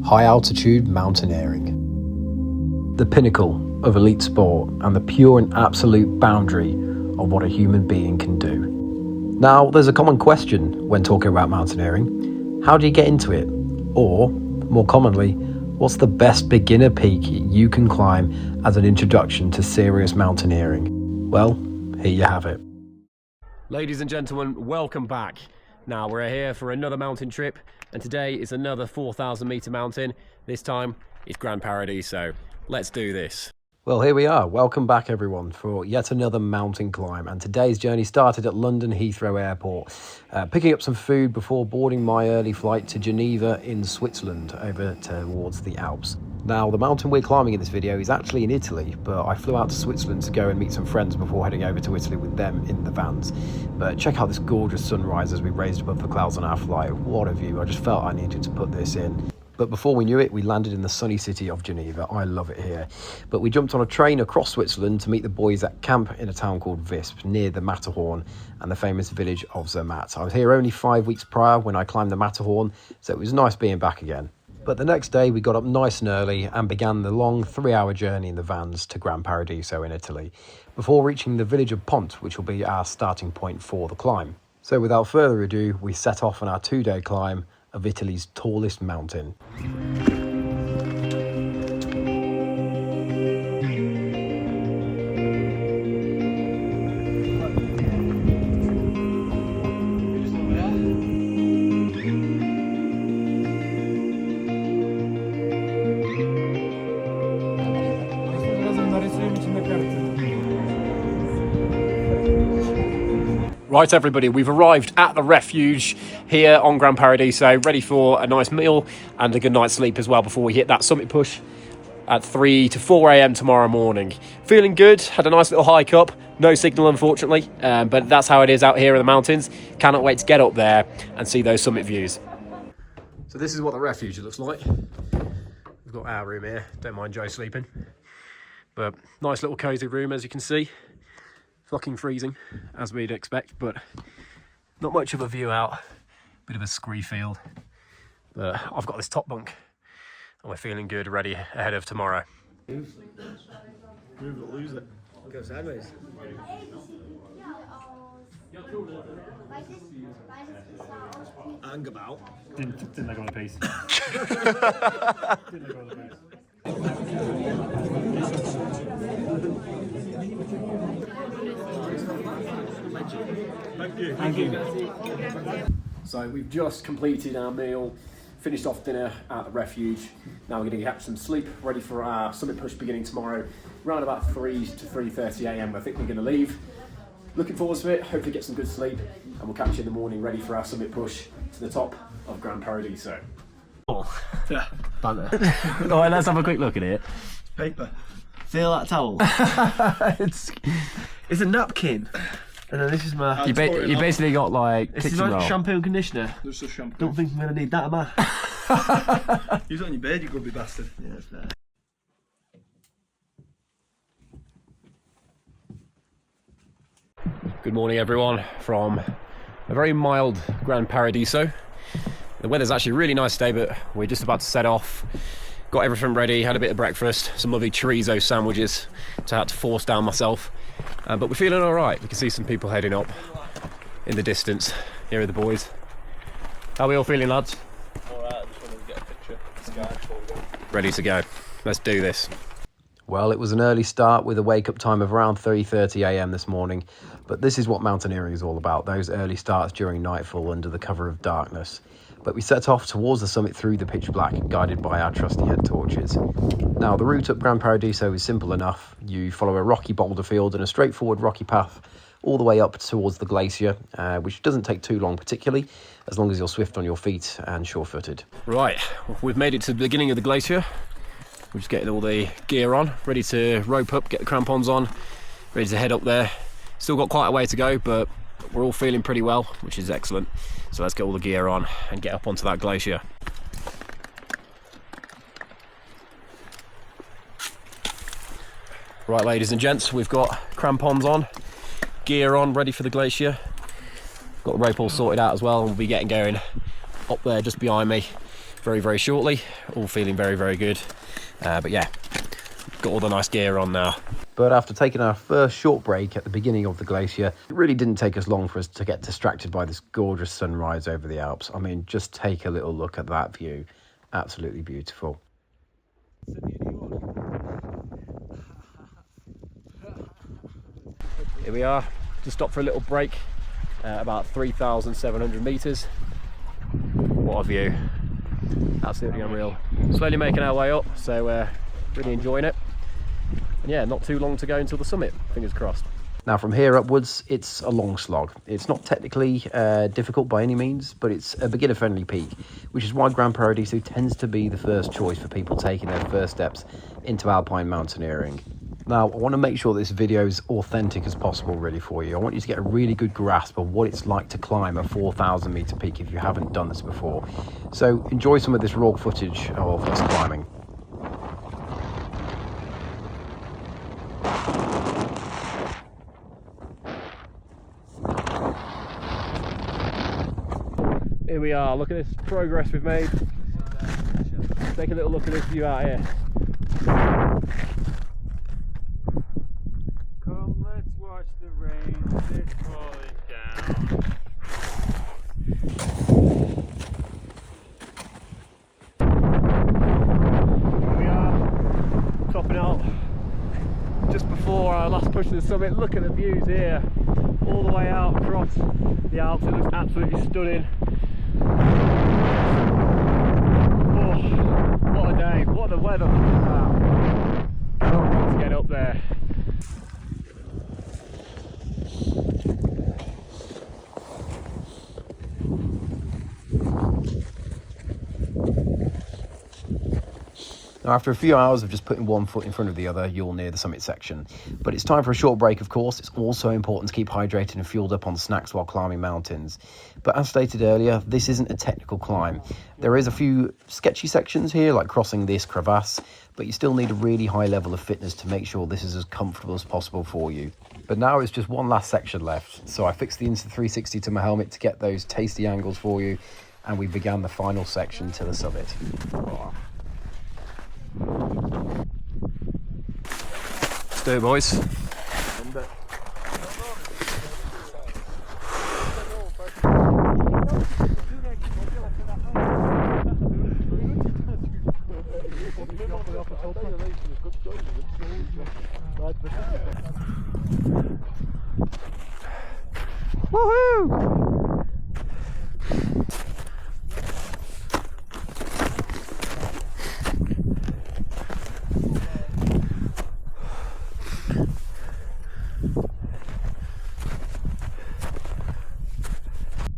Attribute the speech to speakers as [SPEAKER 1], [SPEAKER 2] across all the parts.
[SPEAKER 1] high altitude mountaineering. The pinnacle of elite sport and the pure and absolute boundary of what a human being can do. Now, there's a common question when talking about mountaineering. How do you get into it? Or, more commonly, what's the best beginner peak you can climb as an introduction to serious mountaineering? Well, here you have it.
[SPEAKER 2] Ladies and gentlemen, welcome back. Now we're here for another mountain trip, and today is another 4,000 meter mountain. This time it's Gran Paradiso. Let's do this.
[SPEAKER 1] Well, here we are. Welcome back, everyone, for yet another mountain climb. And today's journey started at London Heathrow Airport, picking up some food before boarding my early flight to Geneva in Switzerland, over towards the Alps. Now, the mountain we're climbing in this video is actually in Italy, but I flew out to Switzerland to go and meet some friends before heading over to Italy with them in the vans. But check out this gorgeous sunrise as we raised above the clouds on our flight. What a view. I just felt I needed to put this in. But before we knew it, we landed in the sunny city of Geneva. I love it here. But we jumped on a train across Switzerland to meet the boys at camp in a town called Visp, near the Matterhorn and the famous village of Zermatt. I was here only 5 weeks prior when I climbed the Matterhorn, so it was nice being back again. But the next day we got up nice and early and began the long 3-hour journey in the vans to Gran Paradiso in Italy, before reaching the village of Pont, which will be our starting point for the climb. So without further ado, we set off on our 2-day climb of Italy's tallest mountain.
[SPEAKER 2] Right, everybody, we've arrived at the refuge here on Gran Paradiso, ready for a nice meal and a good night's sleep as well before we hit that summit push at 3 to 4 a.m. tomorrow morning. Feeling good, had a nice little hike up, no signal unfortunately, but that's how it is out here in the mountains. Cannot wait to get up there and see those summit views. So this is what the refuge looks like. We've got our room here, don't mind Joe sleeping, but nice little cosy room as you can see. Fucking freezing, as we'd expect, but not much of a view out. Bit of a scree field. But I've got this top bunk, and we're feeling good, ready ahead of tomorrow.
[SPEAKER 3] Move it, lose it. Go sideways. Hang about.
[SPEAKER 4] Didn't I go on a piece?
[SPEAKER 3] Thank you.
[SPEAKER 2] So we've just completed our meal, finished off dinner at the refuge. Now we're going to get some sleep, ready for our summit push beginning tomorrow, around about 3 to 3:30 a.m. I think we're going to leave. Looking forward to it, hopefully get some good sleep, and we'll catch you in the morning ready for our summit push to the top of Gran Paradiso.
[SPEAKER 4] Banter. Alright, let's have a quick look at it.
[SPEAKER 3] Paper.
[SPEAKER 4] Feel that towel? it's a napkin. And then this is my... You basically got like... This is my shampoo and conditioner.
[SPEAKER 3] There's a shampoo.
[SPEAKER 4] Don't think I'm going to need that, am I?
[SPEAKER 3] Use it on your bed, you grubby bastard.
[SPEAKER 4] Yeah, that's fair.
[SPEAKER 2] Good morning everyone from a very mild Gran Paradiso. The weather's actually really nice today, but we're just about to set off. Got everything ready, had a bit of breakfast, some lovely chorizo sandwiches to have to force down myself. But we're feeling all right. We can see some people heading up in the distance. Here are the boys. How are we all feeling, lads?
[SPEAKER 3] All right, I just wanted to get a picture of the sky before we go.
[SPEAKER 2] Ready to go. Let's do this.
[SPEAKER 1] Well, it was an early start with a wake-up time of around 3:30 a.m. this morning, but this is what mountaineering is all about, those early starts during nightfall under the cover of darkness. But we set off towards the summit through the pitch black, guided by our trusty head torches. Now, the route up Gran Paradiso is simple enough. You follow a rocky boulder field and a straightforward rocky path all the way up towards the glacier, which doesn't take too long particularly, as long as you're swift on your feet and sure-footed.
[SPEAKER 2] Right, we've made it to the beginning of the glacier. We're just getting all the gear on, ready to rope up, get the crampons on, ready to head up there. Still got quite a way to go, but we're all feeling pretty well, which is excellent. So let's get all the gear on and get up onto that glacier. Right, ladies and gents, we've got crampons on, gear on, ready for the glacier. Got the rope all sorted out as well, and we'll be getting going up there just behind me. very, very shortly. All feeling very, very good. But yeah, got all the nice gear on now.
[SPEAKER 1] But after taking our first short break at the beginning of the glacier, it really didn't take us long for us to get distracted by this gorgeous sunrise over the Alps. I mean, just take a little look at that view. Absolutely beautiful.
[SPEAKER 2] Here we are, just stopped for a little break, about 3,700 meters. What a view, absolutely unreal. Slowly making our way up, so really enjoying it. And yeah, not too long to go until the summit, fingers crossed.
[SPEAKER 1] Now from here upwards, it's a long slog. It's not technically difficult by any means, but it's a beginner-friendly peak, which is why Gran Paradiso tends to be the first choice for people taking their first steps into alpine mountaineering. Now, I want to make sure this video is authentic as possible really for you. I want you to get a really good grasp of what it's like to climb a 4,000 meter peak if you haven't done this before. So enjoy some of this raw footage of us climbing.
[SPEAKER 2] Here we are, look at this progress we've made. Take a little look at this view out here.
[SPEAKER 3] Come, let's watch the rain, it's falling down.
[SPEAKER 2] Here we are, topping out just before our last push to the summit. Look at the views here, all the way out across the Alps. It looks absolutely stunning. Oh, what a day, what the weather, look at that. Can't wait to get up there.
[SPEAKER 1] Now, after a few hours of just putting one foot in front of the other, you'll near the summit section. But it's time for a short break, of course. It's also important to keep hydrated and fueled up on snacks while climbing mountains. But as stated earlier, this isn't a technical climb. There is a few sketchy sections here, like crossing this crevasse, but you still need a really high level of fitness to make sure this is as comfortable as possible for you. But now it's just one last section left. So I fixed the Insta360 to my helmet to get those tasty angles for you, and we began the final section to the summit. Oh.
[SPEAKER 2] Let's do it, boys. Woohoo!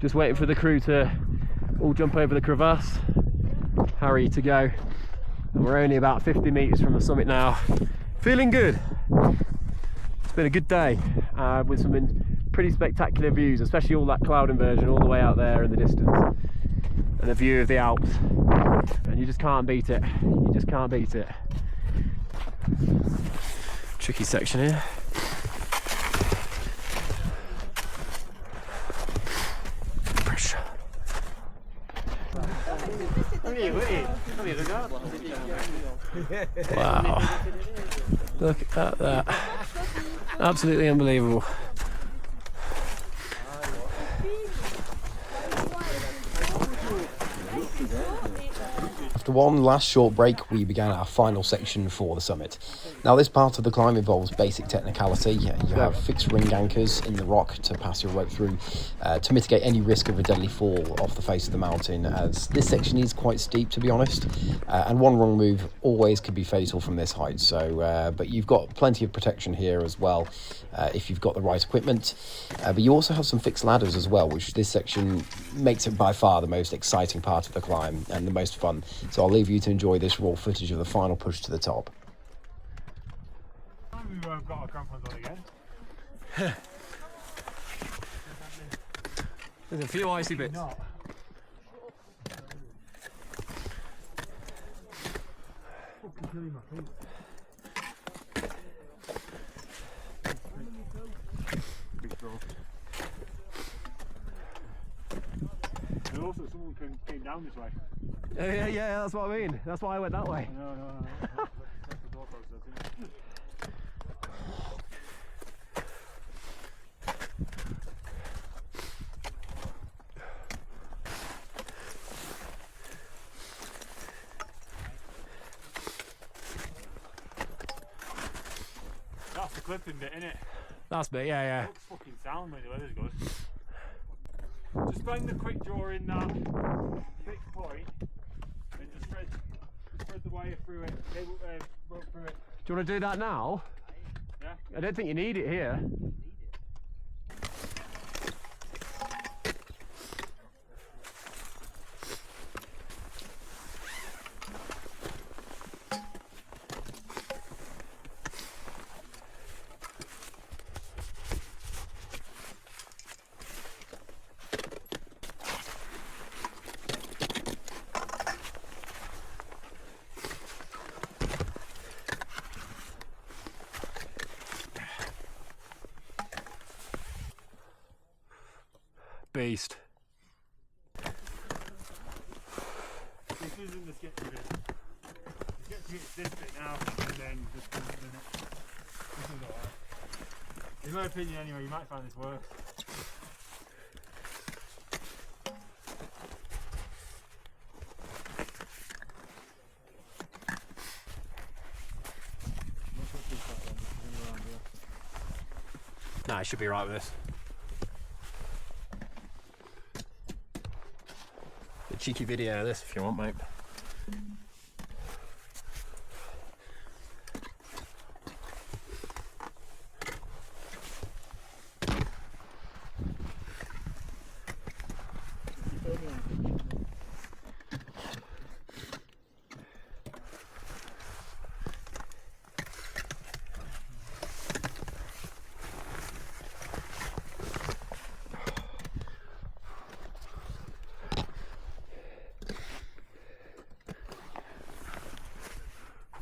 [SPEAKER 2] Just waiting for the crew to all jump over the crevasse. Harry to go. And we're only about 50 meters from the summit now. Feeling good. It's been a good day with some pretty spectacular views, especially all that cloud inversion all the way out there in the distance. And the view of the Alps. And you just can't beat it. You just can't beat it. Tricky section here. Wow, look at that, absolutely unbelievable.
[SPEAKER 1] After one last short break, we began our final section for the summit. Now, this part of the climb involves basic technicality. You have fixed ring anchors in the rock to pass your rope through to mitigate any risk of a deadly fall off the face of the mountain, as this section is quite steep, to be honest, and one wrong move always could be fatal from this height. So, but you've got plenty of protection here as well if you've got the right equipment. But you also have some fixed ladders as well, which this section makes it by far the most exciting part of the climb and the most fun. So I'll leave you to enjoy this raw footage of the final push to the top.
[SPEAKER 3] We have got our crampons on again.
[SPEAKER 2] There's a few icy bits.
[SPEAKER 3] Not. Fucking killing my feet. Big throw. And also someone came down this way.
[SPEAKER 2] Yeah, that's what I mean. That's why I went that way.
[SPEAKER 3] No. That's the door process, isn't it? That's the clipping bit, innit?
[SPEAKER 2] That's me, yeah.
[SPEAKER 3] Looks fucking sound when the weather's good. Just bang the quick draw in that fixed point and just spread the wire through it, rope through it.
[SPEAKER 2] Do you want to do that now?
[SPEAKER 3] Yeah?
[SPEAKER 2] I don't think you need it here. Beast.
[SPEAKER 3] This isn't the sketchy bit. The sketchy bit's this bit now, and then just the minute. This is alright. In my opinion anyway, you might find this worse.
[SPEAKER 2] Nah, I should be right with this. A cheeky video of this if you want, mate.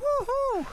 [SPEAKER 2] Woohoo!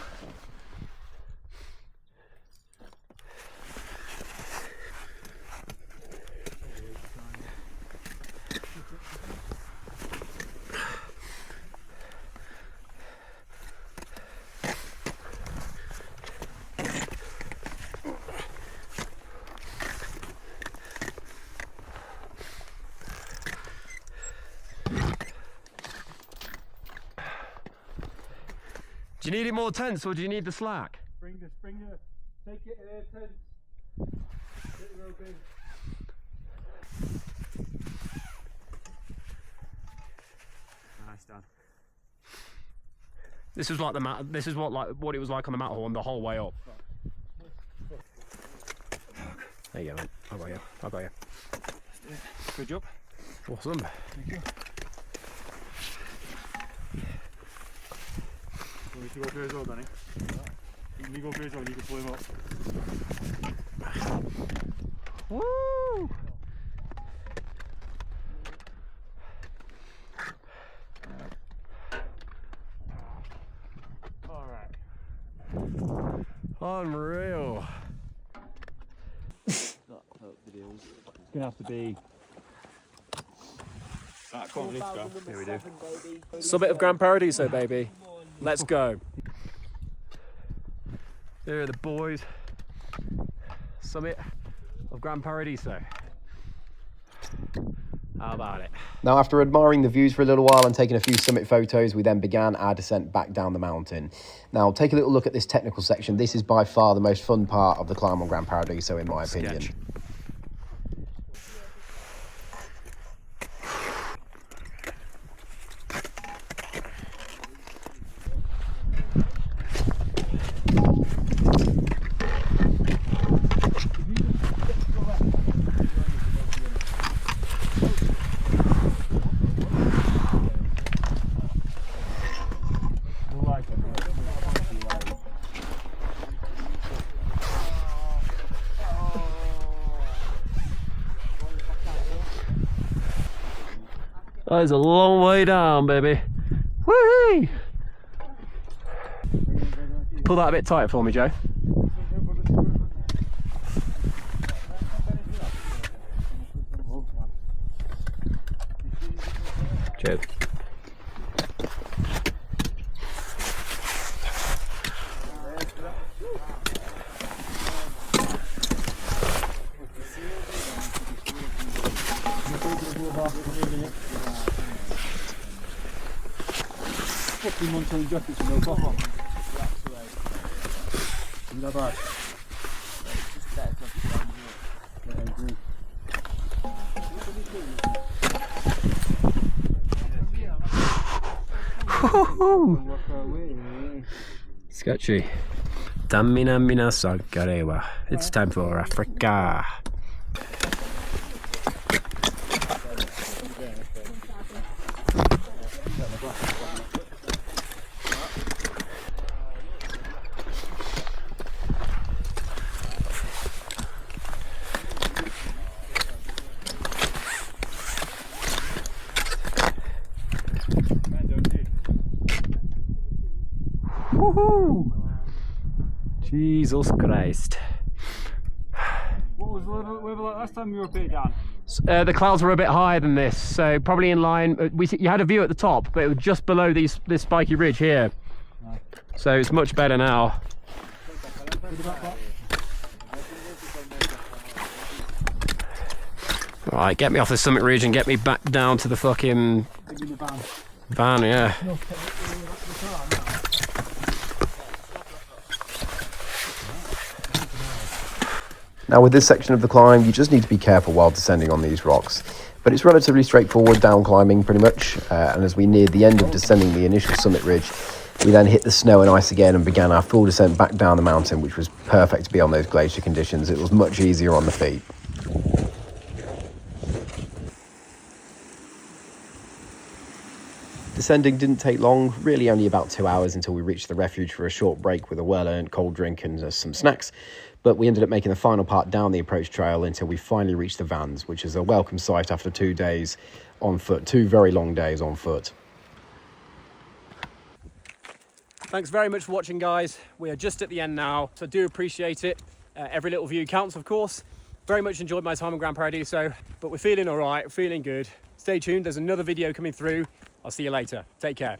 [SPEAKER 2] Do you need it more tense or do you need the slack?
[SPEAKER 3] Take it tense. Get the rope in. Nice, Dan.
[SPEAKER 2] This is like the mat. This is what it was like on the Matterhorn the whole way up. There you go, mate. I got you.
[SPEAKER 3] Good job.
[SPEAKER 2] Awesome.
[SPEAKER 3] Thank you. You need to go through as well, Danny. You can go through as well, you can pull him up.
[SPEAKER 2] Woo!
[SPEAKER 3] Alright.
[SPEAKER 2] Unreal.
[SPEAKER 3] It's gonna have to be. Right, come on, let's go.
[SPEAKER 2] Here we do. Summit of Gran Paradiso, baby. Let's go. There are the boys. Summit of Gran Paradiso. How about it?
[SPEAKER 1] Now, after admiring the views for a little while and taking a few summit photos, we then began our descent back down the mountain. Now, take a little look at this technical section. This is by far the most fun part of the climb on Gran Paradiso, in my opinion.
[SPEAKER 2] Sketch. That is a long way down, baby. Whee! Pull that a bit tighter for me, Joe. Joe.
[SPEAKER 3] fucking monsoon jackets with no top on. Isn't that bad? Yeah, I agree.
[SPEAKER 1] Sketchy. Damina mina sagarewa. It's time for Africa. Woohoo! Jesus Christ.
[SPEAKER 3] What was the weather like last time you were up here, Dan?
[SPEAKER 2] The clouds were a bit higher than this, so probably in line. You had a view at the top, but it was just below this spiky ridge here. So it's much better now. Right, get me off the summit ridge and get me back down to the fucking van, yeah.
[SPEAKER 1] Now with this section of the climb, you just need to be careful while descending on these rocks. But it's relatively straightforward down climbing pretty much, and as we neared the end of descending the initial summit ridge, we then hit the snow and ice again and began our full descent back down the mountain, which was perfect to be on those glacier conditions. It was much easier on the feet. Descending didn't take long, really only about 2 hours until we reached the refuge for a short break with a well-earned cold drink and some snacks. But we ended up making the final part down the approach trail until we finally reached the vans, which is a welcome sight after 2 days on foot, 2 very long days on foot.
[SPEAKER 2] Thanks very much for watching, guys. We are just at the end now, so I do appreciate it. Every little view counts, of course. Very much enjoyed my time in Gran Paradiso, but we're feeling all right, feeling good. Stay tuned, there's another video coming through. I'll see you later. Take care.